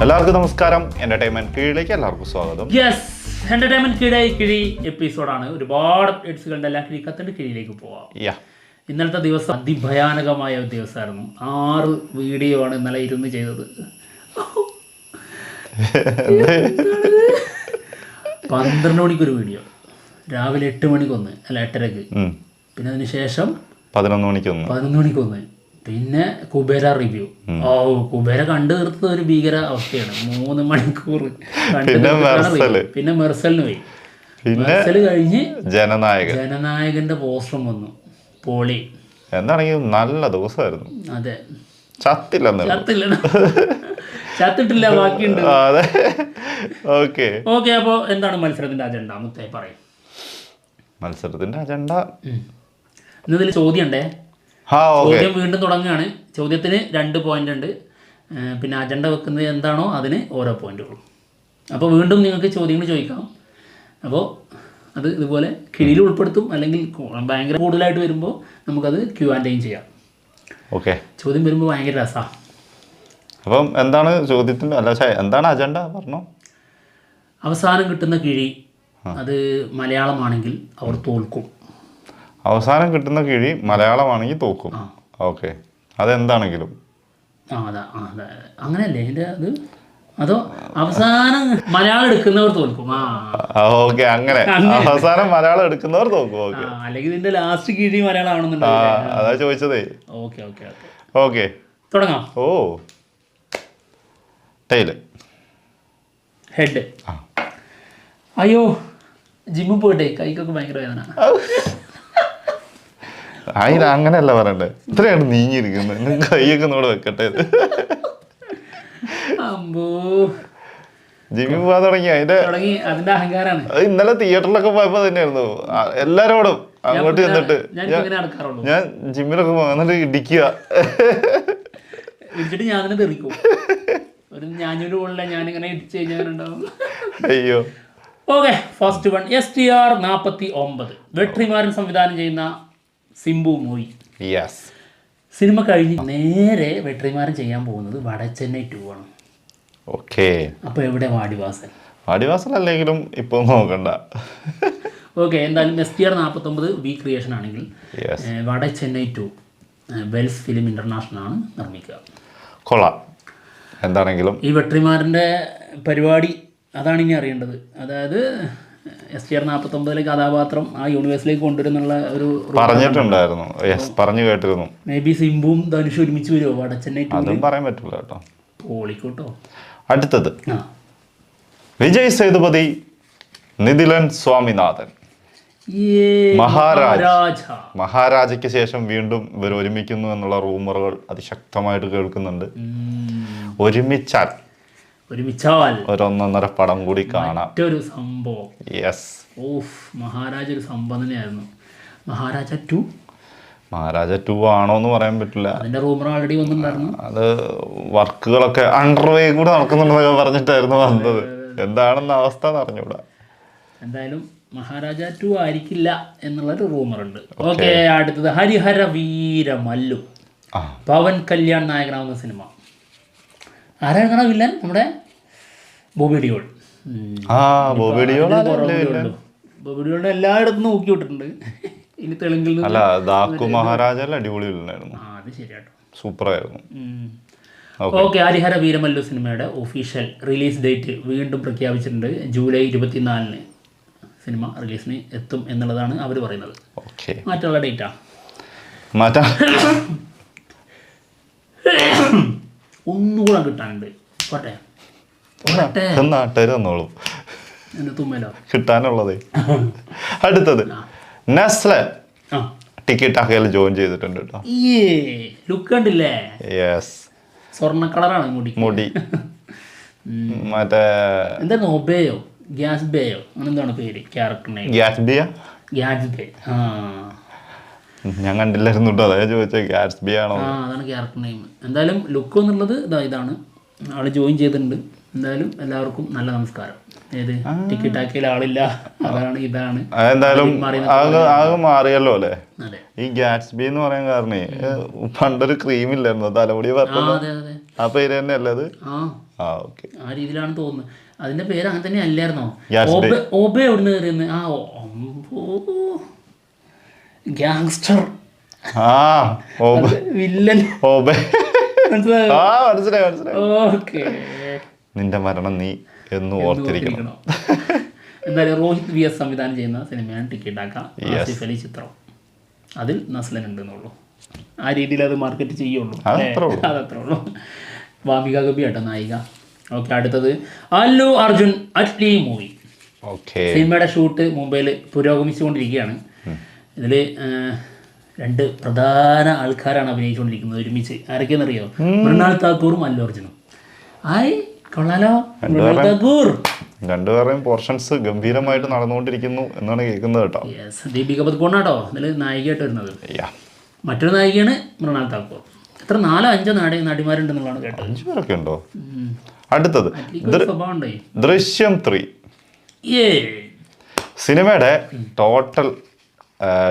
എല്ലാവർക്കും നമസ്കാരം. എന്റർടൈൻമെന്റ് കീഴിലേക്ക് എല്ലാവർക്കും സ്വാഗതം. യെസ്, എന്റർടൈൻമെന്റ് കിഴി എപ്പിസോഡാണ്. ഒരുപാട് എപ്പിസോഡുകളുടെ എല്ലാം കിഴിക്കത്തിന്റെ കീഴിലേക്ക് പോവാം. ഇന്നലത്തെ ദിവസം അതിഭയാനകമായ ഒരു ദിവസമായിരുന്നു. 6 വീഡിയോ ആണ് ഇന്നലെ ഇരുന്ന് ചെയ്തത്. 12 മണിക്കൊരു വീഡിയോ, രാവിലെ 8 മണിക്കൊന്ന്, അല്ല 8:30, പിന്നെ അതിന് ശേഷം 11 മണിക്കൊന്ന്, പിന്നെ കുബേര റിവ്യൂ. കുബേര കണ്ടു തീർത്തത് ഒരു ഭീകര അവസ്ഥയാണ്. 3 മണിക്കൂർ പിന്നെ മെർസലിന് പോയി. മെർസൽ കഴിഞ്ഞ് ജനനായകന്റെ പോസ്റ്ററും വന്നു. പോളി എന്താണെങ്കിലും നല്ല ദിവസമായിരുന്നു. അതെ, ചത്തിട്ടില്ല, ബാക്കിയുണ്ട്. ഓക്കെ, അപ്പൊ എന്താണ് മത്സരത്തിന്റെ അജണ്ട? മുത്തേ പറയും. മത്സരത്തിന്റെ അജണ്ട ഇന്നതിൽ ചോദ്യം ഉണ്ടേ. ചോദ്യം വീണ്ടും തുടങ്ങുകയാണ്. ചോദ്യത്തിന് 2 പോയിന്റ് ഉണ്ട്. പിന്നെ അജണ്ട വെക്കുന്നത് എന്താണോ അതിന് ഓരോ പോയിന്റുകളും. അപ്പോൾ വീണ്ടും നിങ്ങൾക്ക് ചോദ്യങ്ങൾ ചോദിക്കാം. അപ്പോൾ അത് ഇതുപോലെ കിഴിയിൽ ഉൾപ്പെടുത്തും, അല്ലെങ്കിൽ ഭയങ്കര കൂടുതലായിട്ട് വരുമ്പോൾ നമുക്കത് Q&A ചെയ്യാം. ഓക്കെ, ചോദ്യം വരുമ്പോൾ ഭയങ്കര രസമാണ്. അപ്പം എന്താണ് ചോദ്യത്തിൻ്റെ എന്താണ് അജണ്ട പറഞ്ഞോ? അവസാനം കിട്ടുന്ന കിഴി അത് മലയാളമാണെങ്കിൽ അവർ തോൽക്കും. അവസാനം കിട്ടുന്ന കിഴി മലയാളമാണെങ്കിൽ തോക്കും. ഓക്കെ, അതെന്താണെങ്കിലും അതാ അങ്ങനെയല്ലേ എൻ്റെ അത്? അതോ അവസാനം മലയാളം എടുക്കുന്നവർ തോൽക്കും? ഓക്കെ, അങ്ങനെ അവസാനം മലയാളം എടുക്കുന്നവർ തോക്കും. ഓക്കെ, അല്ലെങ്കിൽ ഇതിന്റെ ലാസ്റ്റ് കിഴി മലയാളം ആണെന്നുണ്ടെങ്കിൽ അതാ ചോദിച്ചതേ. ഓക്കെ ഓക്കെ ഓക്കെ, തുടങ്ങാം. Tile, head. അയ്യോ, ജിമ്മിൽ പോയിട്ടെ കൈക്കൊക്കെ ഭയങ്കര വേദന. അങ്ങനെയല്ല പറയണ്ടേ, ഇത്രയാണ് നീങ്ങിയിരിക്കുന്നത്. കൈയൊക്കെ നോട് വെക്കട്ടെ. ജിമ്മിൽ പോകാൻ തുടങ്ങി അതിന്റെ അഹങ്കാരാണ്. ഇന്നലെ തിയേറ്ററിലൊക്കെ പോയപ്പോ തന്നെയായിരുന്നു. എല്ലാരോടും അങ്ങോട്ട് ചെന്നിട്ട് ഞാൻ ജിമ്മിലൊക്കെ എന്നിട്ട് ഇടിക്കുക, ഇടിച്ചിട്ട് ഞാൻ തന്നെ തെറിക്കും. ഒരു ഞാനൊരു ഉള്ള ഞാനിങ്ങനെ ഇടിച്ചു കഴിഞ്ഞാലുണ്ടാവും. അയ്യോ. Okay, first one. STR 49 Vetrimaaran സംവിധാനം ചെയ്യുന്ന സിംബു മൂവി. സിനിമ കഴിഞ്ഞ് നേരെ വെട്രിമാരൻ ചെയ്യാൻ പോകുന്നത് വടച്ചെന്നൈ 2 ആണ്. ഓക്കെ, അപ്പൊ എവിടെ വാടിവാസൽ അല്ലെങ്കിലും ഇപ്പൊ നോക്കണ്ട. ഓക്കെ, എന്തായാലും STR 49 വി ക്രിയേഷൻ ആണെങ്കിൽ വടച്ചെന്നൈ 2 വെൽസ് ഫിലിം ഇന്റർനാഷണൽ ആണ് നിർമ്മിക്കുക. കൊള്ളാം. എന്താണെങ്കിലും ഈ വെട്രിമാരൻ്റെ പരിപാടി അതാണ് ഇനി അറിയേണ്ടത്. അതായത് STR 49 കഥാപാത്രം ആ യൂണിവേഴ്സിലേക്ക് കൊണ്ടുവരുന്നുള്ള ഒരു പറഞ്ഞിട്ടുണ്ടായിരുന്നു. പറഞ്ഞു കേട്ടിരുന്നു. മേ ബി സിംബും ധനുഷും ഒരുമിച്ച് വരുമോ വടച്ചെന്നൈ? അതും പറയാൻ പറ്റില്ല കേട്ടോ. പോളിക്കോട്ടോ. അടുത്തത് വിജയ് സേതുപതി, നിതിലൻ സ്വാമിനാഥൻ. മഹാരാജയ്ക്ക് ശേഷം വീണ്ടും ഇവർ ഒരുമിക്കുന്നു എന്നുള്ള റൂമറുകൾ അതിശക്തമായിട്ട് കേൾക്കുന്നുണ്ട്. ഒരുമിച്ചാൽ ഒരു 1.5 പടം കൂടി കാണാം. മറ്റൊരു സംഭവം. മഹാരാജ ഒരു സംഭവം തന്നെയായിരുന്നു. മഹാരാജ 2 ആണോ എന്ന് പറയാൻ പറ്റില്ല. അതിന്റെ റൂമർ ഓൾറെഡി വന്നിട്ടുണ്ടായിരുന്നു. അത് വർക്കുകളൊക്കെ അണ്ടർവേ കൂടെ നടക്കുന്നുണ്ടെന്നൊക്കെ പറഞ്ഞിട്ടായിരുന്നു വന്നത്. എന്താണെന്ന അവസ്ഥ അറിഞ്ഞൂടാ. എന്തായാലും മഹാരാജ 2 ആയിരിക്കില്ല എന്നുള്ളൊരു റൂമറുണ്ട്. ഓക്കെ, അടുത്തത് ഹരിഹര വീരമല്ലു. പവൻ കല്യാൺ നായകനാവുന്ന സിനിമ. ആരാണ് വില്ലൻ? നമ്മുടെ ബോബി ഡിയോൾ. ബോബി ഡിയോളിനെ എല്ലായിടത്തും നോക്കി വിട്ടിട്ടുണ്ട്. ഇനി തെലുങ്കിൽ മഹാരാജ അടിപൊളി വില്ലനായിരുന്നു. അത് ശരിയാട്ടോ, സൂപ്പറായിരുന്നു. ഓക്കെ, ഹരിഹര വീരമല്ലു സിനിമയുടെ ഒഫീഷ്യൽ റിലീസ് ഡേറ്റ് വീണ്ടും പ്രഖ്യാപിച്ചിട്ടുണ്ട്. ജൂലൈ 24 സിനിമ റിലീസിന് എത്തും എന്നുള്ളതാണ് അവർ പറയുന്നത്. മറ്റുള്ള ഡേറ്റാ ഒന്നുകൂടെ കിട്ടാനുണ്ട്. കിട്ടാനുള്ളത്. അടുത്തത് നെസ്ലെ ടിക്കറ്റ് ജോയിൻ ചെയ്തിട്ടുണ്ട് കേട്ടോ. ലുക്ക് കണ്ടില്ലേ? സ്വർണ്ണ കളറാണ് മുടി. മറ്റേ എന്തായിരുന്നു, ഒബേയോ ഗ്യാസ്ബേയോ അങ്ങനെന്താണ് പേര് ക്യാരക്ടറിനെ? ഗ്യാസ്ബേ. ഞാൻ കണ്ടില്ലായിരുന്നു കേട്ടോ, അതായത് ചോദിച്ചത് ഗ്യാറ്റ്സ്ബി ആണോ? അതാണ് ക്യാരക്ടർ നെയിം. എന്തായാലും ലുക്ക് എന്നുള്ളത് ഇതാണ്. ആള് ജോയിൻ ചെയ്തിട്ടുണ്ട്. എന്തായാലും എല്ലാവർക്കും നല്ല നമസ്കാരം. ഏത് ടിക്കറ്റ് ആക്കിയാൽ ആളില്ല, അതാണ് ഇതാണ്. എന്തായാലും ആകെ മാറിയല്ലോ അല്ലേ? ഈ ഗ്യാറ്റ്സ്ബി എന്ന് പറയാൻ കാരണേ പണ്ടൊരു ക്രീം ഇല്ലായിരുന്നു തലമുടി പറഞ്ഞത്, ആ പേര് തന്നെ അല്ലേ അത്? ഓക്കെ. ആ രീതിയിലാണ് തോന്നുന്നത്. അതിന്റെ പേര് അങ്ങനെ തന്നെ അല്ലായിരുന്നോ? Yes, ഓബ എവിടുന്ന് കയറിയെന്ന്? Gangster villain. മനസ്സിലായോ? മനസ്സിലായി. ഓക്കെ. നിന്റെ മരണം നീ എന്ന് ഓർത്തിരിക്കണം. എന്തായാലും രോഹിത് VS സംവിധാനം ചെയ്യുന്ന സിനിമയാണ് ടിക്കറ്റ് ആക്കാം. ആസിഫ് അലി ചിത്രം. അതിൽ നസ്ലൻ ഉണ്ടെന്നുള്ളൂ. ആ രീതിയിൽ അത് മാർക്കറ്റ് ചെയ്യുള്ളൂ. അതത്രേ ഉള്ളൂ. വാമിക ഗബി ആട്ടോ നായിക. ഓക്കെ. അടുത്തത് അല്ലു അർജുൻ അറ്റ്ലി മൂവി. സിനിമയുടെ ഷൂട്ട് മുംബൈയിൽ പുരോഗമിച്ചുകൊണ്ടിരിക്കുകയാണ്. ഇതിൽ 2 പ്രധാന ആൾക്കാരാണ് അഭിനയിച്ചുകൊണ്ടിരിക്കുന്നത് ഒരുമിച്ച്. ആരൊക്കെയെന്നറിയോ? മൃണാൾ താക്കൂറും അല്ലു അർജുനും. കൊള്ളാലോ. മൃണാൾ താക്കൂർ. രണ്ടുപേരുടെയും പോർഷൻസ് ഗംഭീരമായിട്ട് നടന്നുകൊണ്ടിരിക്കുന്നു എന്നാണ് കേൾക്കുന്നത് കേട്ടോ. ദീപിക പദുക്കോണാട്ടോ ഇതിൽ നായികയായിട്ട് വരുന്നത്. മറ്റൊരു നായികയാണ് മൃണാൾ താക്കൂർ. എത്ര 4-5 നടിമാരുണ്ടെന്നുള്ളതാണ് കേട്ടത്. 5 പേരൊക്കെ ഉണ്ടോ? അടുത്തത് ദൃശ്യം 3. സിനിമയുടെ ടോട്ടൽ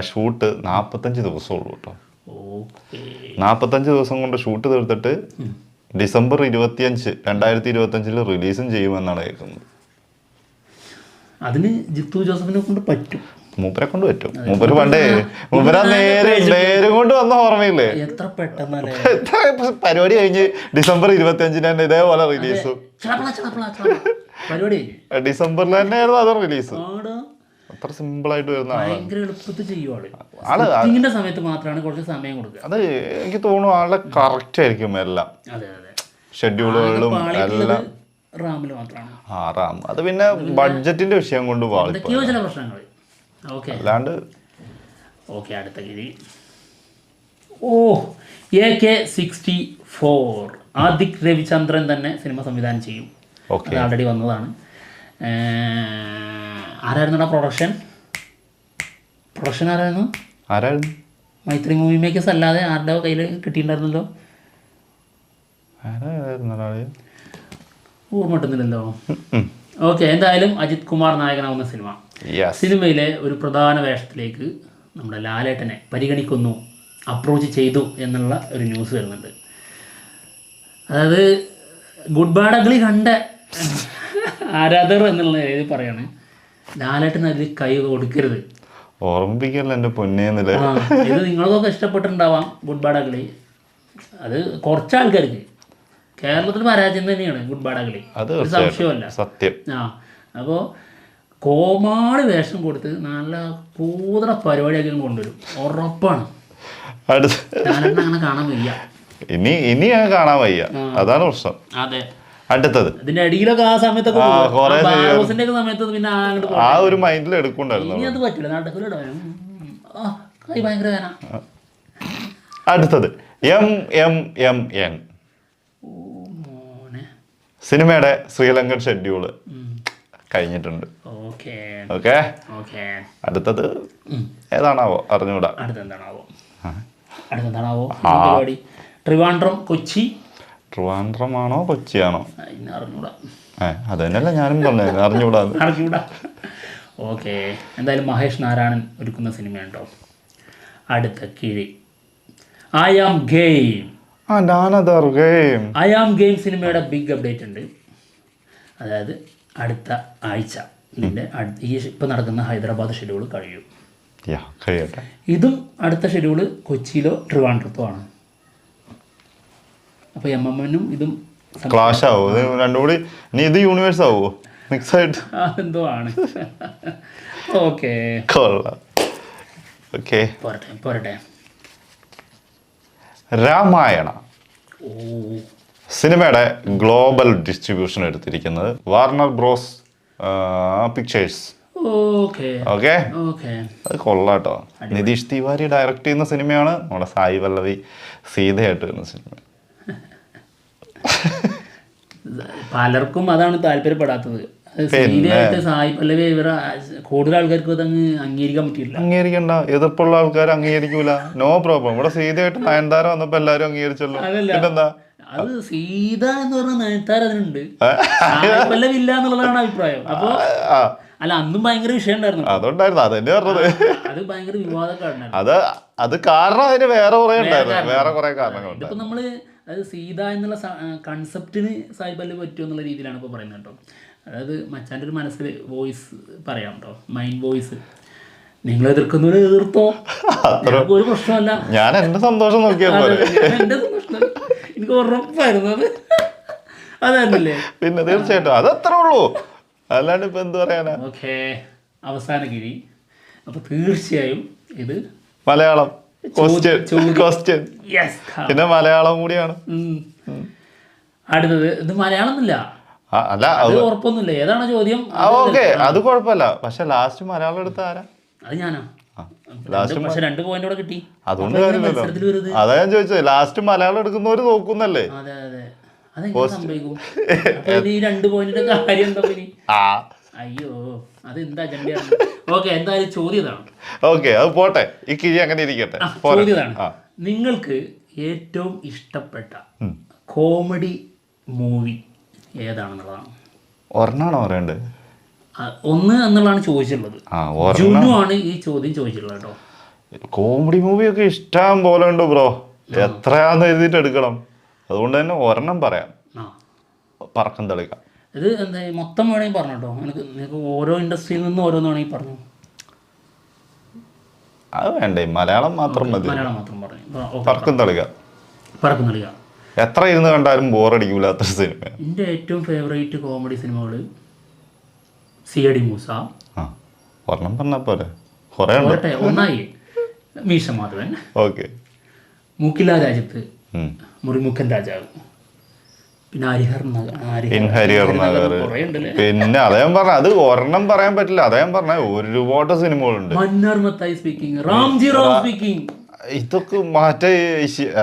ഷൂട്ട് 45 ദിവസമുള്ളൂ കേട്ടോ. 45 ദിവസം കൊണ്ട് ഷൂട്ട് തീർത്തിട്ട് ഡിസംബർ 25, 2025 റിലീസും ചെയ്യുമെന്നാണ് കേൾക്കുന്നത്. അതിന് ജിത്തു ജോസഫിനെ കൊണ്ട് പറ്റും. മൂപ്പരെ കൊണ്ട് പറ്റും. മൂപ്പര് പണ്ടേ നേരം കൊണ്ട് വന്ന ഓർമ്മയില്ലേ? എത്ര പെട്ടെന്നല്ലേ പരിപാടി കഴിഞ്ഞ് ഡിസംബർ 25 തന്നെ ഇതേപോലെ റിലീസ്. ഡിസംബറിൽ തന്നെയായിരുന്നു അത് റിലീസ്. അത്ര സിമ്പിൾ ആയിട്ട് വരുന്ന ആള് സമയത്ത് മാത്രമാണ് കുറച്ച് സമയം കൊടുക്കുക. അത് എനിക്ക് തോന്നുന്നു ആളെ കറക്റ്റ് ആയിരിക്കും എല്ലാം ഷെഡ്യൂളുകളും എല്ലാം. റാമില് മാത്രമാണ്. റാം അത് പിന്നെ ബഡ്ജറ്റിന്റെ വിഷയം കൊണ്ട് ചില പ്രശ്നങ്ങൾ. അല്ലാണ്ട് അടുത്ത കിഴി AK-64 ആദിക് രവിചന്ദ്രൻ തന്നെ സിനിമ സംവിധാനം ചെയ്യും. അത് ആൾറെഡി വന്നതാണ്. ആരായിരുന്നു പ്രൊഡക്ഷൻ ആരായിരുന്നു? മൈത്രി മൂവി മേക്കേഴ്സ് അല്ലാതെ ആരുടെ കയ്യിൽ കിട്ടിയിട്ടുണ്ടായിരുന്നല്ലോ? ഓർമ്മ കിട്ടുന്നില്ലല്ലോ. ഓക്കെ. എന്തായാലും അജിത് കുമാർ നായകനാവുന്ന സിനിമയിലെ ഒരു പ്രധാന വേഷത്തിലേക്ക് നമ്മുടെ ലാലേട്ടനെ പരിഗണിക്കുന്നു, അപ്രോച്ച് ചെയ്തു എന്നുള്ള ഒരു ന്യൂസ് വരുന്നുണ്ട്. അതായത് ഗുഡ് ബാഡ് അഗ്ലി കണ്ട ആരാധകർ എന്നുള്ള രീതിയിൽ പറയാണ് ലാലേട്ടൻ അതിൽ കൈ കൊടുക്കരുത്. ഓർമ്മിപ്പിക്കല്ലോ എൻ്റെ പൊന്നേന്നില്ല. ഇത് നിങ്ങൾക്കൊക്കെ ഇഷ്ടപ്പെട്ടിട്ടുണ്ടാവാം ഗുഡ് ബാഡ് അഗ്ലി. അത് കുറച്ച് ആൾക്കാർക്ക് കേരളത്തിൽ പരാജയം തന്നെയാണ് ഗുഡ് ബാഡ് അഗ്ലി, ഒരു സംശയമല്ല. സത്യം. അപ്പോൾ കോമാളി വേഷം കൊടുത്ത് നല്ല കൂതറ പരിപാടിയൊക്കെ കൊണ്ടുവരും, ഉറപ്പാണ്. അങ്ങനെ കാണാൻ വയ്യ, ഇനി കാണാൻ വയ്യ, അതാണ് പ്രശ്നം. അതെ. അടുത്തത് ഇതിന്റെ അടിയിലൊക്കെ ആ സമയത്തൊക്കെ സമയത്ത് പിന്നെ ആ ഒരു മൈൻഡിൽ എടുക്കണ്ടായിരുന്നു. ഇനി അത് പറ്റില്ല, നാട്ടത്തിലൂടെ കൈ ഭയങ്കര വേന. അടുത്തത് MMMN സിനിമയുടെ ശ്രീലങ്കൻ ഷെഡ്യൂള് കഴിഞ്ഞിട്ടുണ്ട്. ഓക്കെ. അടുത്തത് ഏതാണാവോ അറിഞ്ഞൂടാ. അടുത്തെന്താണാവോ പരിപാടി? ട്രിവാൻഡ്രമാണോ കൊച്ചിയാണോ അറിഞ്ഞൂടാ. അത് തന്നെയല്ല ഞാനും പറഞ്ഞു, അറിഞ്ഞൂടാ. ഓക്കെ. എന്തായാലും മഹേഷ് നാരായണൻ ഒരുക്കുന്ന സിനിമയുണ്ടോ? അടുത്ത കിഴി I am game. I am game സിനിമയുടെ ബിഗ് അപ്ഡേറ്റ് ഉണ്ട്. അതായത് അടുത്ത ആഴ്ച ഇതിൻ്റെ ഈ ഇപ്പം നടക്കുന്ന ഹൈദരാബാദ് ഷെഡ്യൂൾ കഴിയും. ഇതും അടുത്ത ഷെഡ്യൂള് കൊച്ചിയിലോ ട്രിവാൻഡ്രത്തോ ആണ്. അപ്പോൾ MMN ഇതും ക്ലാഷ് ആവും, രണ്ടും കൂടി. ഇനി ഇത് യൂണിവേഴ്സ് ആവോ? മിക്സ് ആയിട്ട് എന്തോ ആണ്. ഓക്കെ, പോരട്ടെ. രാമായണ സിനിമയുടെ ഗ്ലോബൽ ഡിസ്ട്രിബ്യൂഷൻ എടുത്തിരിക്കുന്നത് വാർണർ ബ്രോസ് പിക്ചേഴ്സ്. ഓക്കെ, അത് കൊള്ളാട്ടോ. നിതീഷ് തിവാരി ഡയറക്റ്റ് ചെയ്യുന്ന സിനിമയാണ്. നമ്മുടെ സായി പല്ലവി സീതയായിട്ട് വരുന്ന സിനിമ. പലർക്കും അതാണ് താല്പര്യപ്പെടാത്തത്. സായി പല്ലവി കൂടുതൽ ആൾക്കാർക്ക് അതങ്ങ് അംഗീകരിക്കാൻ പറ്റില്ല. അംഗീകരിക്കണ്ട, എതിർപ്പുള്ള ആൾക്കാർ അംഗീകരിക്കൂല, നോ പ്രോബ്ലം. ഇവിടെ സീതയായിട്ട് നയൻതാര വന്നപ്പോ എല്ലാരും അംഗീകരിച്ചല്ലോ. പിന്നെന്താ? അത് സീത എന്ന് പറഞ്ഞ നയൻതാര അതിനുണ്ട്, സായി പല്ലവി ഇല്ല എന്നുള്ളതാണ് അഭിപ്രായം. അപ്പൊ അല്ല, അന്നും ഭയങ്കര വിഷയം ഉണ്ടായിരുന്നു. അതുണ്ടായിരുന്നു, അതെന്നെ പറഞ്ഞത്. അത് ഭയങ്കര വിവാദക്കാരനായിരുന്നു. അത് കാരണം അതിന് വേറെ കുറെ ഉണ്ടായിരുന്നു, വേറെ കുറെ കാരണങ്ങളുണ്ട്. ഇപ്പൊ നമ്മള് അതായത് സീത എന്നുള്ള കൺസെപ്റ്റിന് സായിപ്പ് അലി പറ്റുമോ എന്നുള്ള രീതിയിലാണ് ഇപ്പോൾ പറയുന്നത് കേട്ടോ. അതായത് മച്ചാൻ്റെ ഒരു മനസ്സിൽ വോയിസ് പറയാം കേട്ടോ, മൈൻഡ് വോയിസ്. നിങ്ങൾ എതിർക്കുന്നവർ എതിർത്തോ, ഒരു പ്രശ്നമല്ല. ഞാൻ എൻ്റെ സന്തോഷം നോക്കിയാൽ എൻ്റെ സന്തോഷം എനിക്ക് ഉറപ്പായിരുന്നു അത് അതല്ലേ. പിന്നെ തീർച്ചയായിട്ടും അതത്രേ ഉള്ളൂ, അല്ലാണ്ട് ഇപ്പൊ എന്ത് പറയാനാ. ഓക്കെ, അവസാന കിഴി. അപ്പൊ തീർച്ചയായും ഇത് മലയാളം ക്വസ്റ്റ്യൻ, പിന്നെ മലയാളം കൂടിയാണ്. അടുത്തത് ഇത് മലയാളം ഒന്നുമില്ല, അല്ല അത് ഉറപ്പൊന്നുമില്ല. ഏതാണ് ചോദ്യം? ഓക്കെ, അത് കുഴപ്പമില്ല. പക്ഷെ ലാസ്റ്റ് മലയാളം എടുത്ത ആരാ? അത് ഞാനാ. പക്ഷെ 2 പോയിന്റ് കൂടെ കിട്ടി. അതുകൊണ്ട് കാര്യമില്ലല്ലോ, അതാ ഞാൻ ചോദിച്ചത്. ലാസ്റ്റ് മലയാളം എടുക്കുന്നവര് നോക്കുന്നല്ലേ. അതെ അതെ, അതെങ്ങനെ സംഭവിക്കും? ഈ 2 പോയിന്റിന്റെ കാര്യം എന്താ ഇനി? അയ്യോ, അത് എന്താ അജണ്ടയാണ്. ഓക്കെ, എന്തായാലും ചോദ്യം ഇതാണ്. ഓക്കെ, അത് പോട്ടെ, ഈ കിഴി അങ്ങനെ ഇരിക്കട്ടെ. ചോദ്യം ഇതാണ്, നിങ്ങൾക്ക് ഏറ്റവും ഇഷ്ടപ്പെട്ട കോമഡി മൂവി ഏതാണെന്നുള്ളതാണ്. ഒരെണ്ണാണോ പറയണ്ടത്? ഒന്ന് എന്നുള്ളതാണ് ചോദിച്ചിട്ടുള്ളത്. ജുനു ആണ് ഈ ചോദ്യം ചോദിച്ചിട്ടുള്ളത് കേട്ടോ. കോമഡി മൂവിയൊക്കെ ഇഷ്ടം പോലെ ഉണ്ട് ബ്രോ, എത്രയാന്ന് എഴുതിയിട്ട് എടുക്കണം. അതുകൊണ്ട് തന്നെ ഒരെണ്ണം പറയാം, പറക്കം തളിക. ഇത് എന്താ മൊത്തം വേണമെങ്കിൽ പറഞ്ഞു കേട്ടോ, നിങ്ങൾക്ക് ഓരോ ഇൻഡസ്ട്രിയിൽ നിന്നും ഓരോന്ന് വേണമെങ്കിൽ പറഞ്ഞു. അത് വേണ്ടേ, മലയാളം മാത്രം മതി. മലയാളം മാത്രം പറഞ്ഞു. പറക്കം തളിക. പറക്കം തളിക എത്ര ഇരുന്ന് കണ്ടാലും ബോറടിക്കൂലാത്ത സിനിമ. എൻ്റെ ഏറ്റവും ഫേവറേറ്റ് കോമഡി സിനിമകൾ CID മൂസ. ഒരെണ്ണം പറഞ്ഞാൽ പോലെ കുറേ ഒന്നായി മീശ മാധവൻ. ഓക്കെ, മൂക്കില രാജ്യത്ത്, മുറിമുഖൻ രാജാവ്, പിന്നെ ഹരിഹർ നഗർ. പിന്നെ അദ്ദേഹം പറഞ്ഞ അത് ഒരെണ്ണം പറയാൻ പറ്റില്ല. അദ്ദേഹം പറഞ്ഞ ഒരുപാട് സിനിമകളുണ്ട്. Mannar Mathai speaking, Ramji Ram speaking. ഇതൊക്കെ മറ്റേ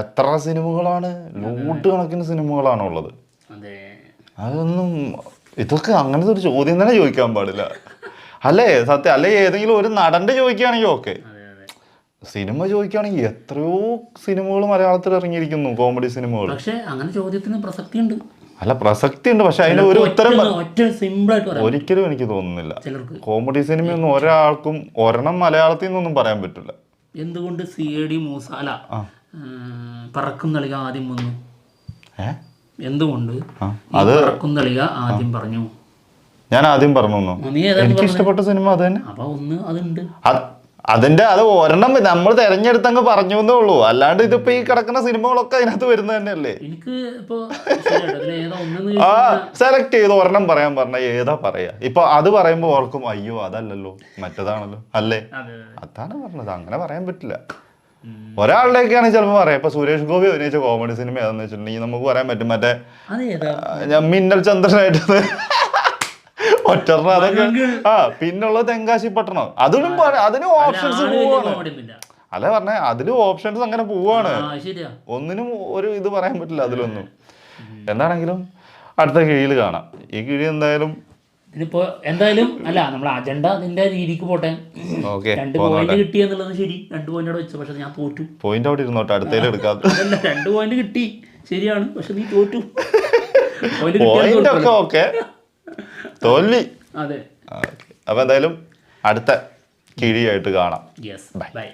എത്ര സിനിമകളാണ്, നൂട്ട് കണക്കിന് സിനിമകളാണ് ഉള്ളത്. അതൊന്നും ഇതൊക്കെ അങ്ങനത്തെ ഒരു ചോദ്യം തന്നെ ചോദിക്കാൻ പാടില്ല അല്ലേ, സത്യം. അല്ലെ ഏതെങ്കിലും ഒരു നടന്റെ ചോദിക്കുകയാണെങ്കിൽ ഓക്കെ, സിനിമ ചോദിക്കുകയാണെങ്കിൽ എത്രയോ സിനിമകൾ മലയാളത്തിൽ ഇറങ്ങിയിരിക്കുന്നു, കോമഡി സിനിമകൾ. പക്ഷേ അങ്ങനെ ചോദ്യത്തിന് പ്രസക്തി ഉണ്ട്. അല്ല, പ്രസക്തി ഉണ്ട്, പക്ഷെ അതിന് ഒരു ഉത്തരം സിമ്പിളായിട്ട് ഒരിക്കലും എനിക്ക് തോന്നുന്നില്ല. കോമഡി സിനിമയൊന്നും ഒരാൾക്കും ഒരെണ്ണം മലയാളത്തിൽ നിന്നൊന്നും പറയാൻ പറ്റില്ല. എന്തുകൊണ്ട് CID മൂസ അല്ല പറക്കും തളിക ആദ്യം വന്നു? എന്തുകൊണ്ട് പറക്കും തളിക ആദ്യം പറഞ്ഞു? ഞാൻ ആദ്യം പറഞ്ഞു, എനിക്ക് ഇഷ്ടപ്പെട്ട സിനിമ അത് തന്നെ. അപ്പൊ ഒന്ന് അതുണ്ട്, അതിന്റെ അത് ഒരെണ്ണം നമ്മൾ തെരഞ്ഞെടുത്തങ്ങ് പറഞ്ഞു എന്നേ ഉള്ളൂ. അല്ലാണ്ട് ഇതിപ്പോ ഈ കിടക്കുന്ന സിനിമകളൊക്കെ അതിനകത്ത് വരുന്നത് തന്നെയല്ലേ. എനിക്ക് സെലക്ട് ചെയ്ത് ഒരെണ്ണം പറയാൻ പറഞ്ഞ ഏതാ പറയാ? ഇപ്പൊ അത് പറയുമ്പോ ഓർക്കും അയ്യോ അതല്ലല്ലോ മറ്റേതാണല്ലോ അല്ലേ. അതാണ് പറഞ്ഞത്, അങ്ങനെ പറയാൻ പറ്റില്ല. ഒരാളുടെയൊക്കെയാണ് ചിലപ്പോൾ പറയാം. ഇപ്പൊ സുരേഷ് ഗോപി അഭിനയിച്ച കോമഡി സിനിമ ഏതാന്ന് വെച്ചിട്ടുണ്ടെങ്കിൽ നമുക്ക് പറയാൻ പറ്റും, മറ്റേ മിന്നൽ ചന്ദ്രനായിട്ട് ഒറ്ററിന് അതൊക്കെ. പിന്നുള്ളത് തെങ്കാശി പട്ടണം, അതിനും അതിനും ഓപ്ഷൻസ് പോവാണ്. അല്ല പറഞ്ഞ അതിലും ഓപ്ഷൻസ് അങ്ങനെ പോവാണ്. ഒന്നിനും ഒരു ഇത് പറയാൻ പറ്റില്ല അതിലൊന്നും. എന്താണെങ്കിലും അടുത്ത കിഴിയിൽ കാണാം. ഈ കിഴി എന്തായാലും ഇതിപ്പോ എന്തായാലും അല്ല, നമ്മളെ അജണ്ട അതിന്റെ രീതിക്ക് പോട്ടെ. 2 പോയിന്റ് കിട്ടി എന്നുള്ളത് ശരി, 2 പോയിന്റ് അവിടെ വെച്ചു. പക്ഷെ ഞാൻ തോറ്റു. പോയിന്റ് അവിടെ ഇരുന്നോട്ടെ, അടുത്തേലും എടുക്കാം. 2 പോയിന്റ് കിട്ടി ശരിയാണ്, പക്ഷെ നീ തോറ്റു. പോയിന്റ് ഒക്കെ ഓക്കെ, തോൽവി. അതെ. അപ്പൊ എന്തായാലും അടുത്ത കിഴിയായിട്ട് കാണാം. ബൈ.